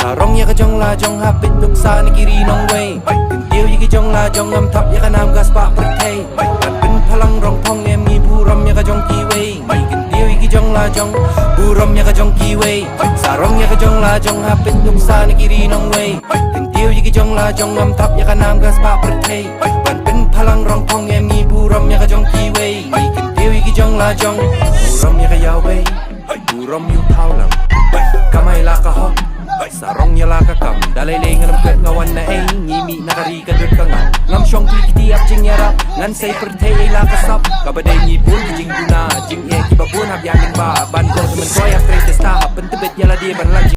Sarong ya ka jong la jong hapit duk sa nikiri nong way Kentiu ya ka jong la jong am thap ya ka nam gas pa pritay Ban pin phalang rong phong em ngi buram ya ka jong kiway Kentiu ya ka jong la jong buram ya ka jong kiway Sarong ya ka jong la jong hapit duk sa nikiri nong way Kentiu ya ka jong la jong am thap ya ka nam gas pa pritay Ban pin phalang rong phong em ngi buram ya ka jong kiway Kentiu ya ka jong la jong buram ya ka yawe buram yu thau lang kamay la ka hok Sarong ya la ka kam dalay lay nga namkat ngawan na ay ngimi nakari ka dut ka nga ngam syong klikiti ap jing yarap ngan say pertay ay la ka sap kabaday ngipun jing duna jing e kibabun hab yamin ba ban ko naman koy ap trade sta hap pentebet yala di ban la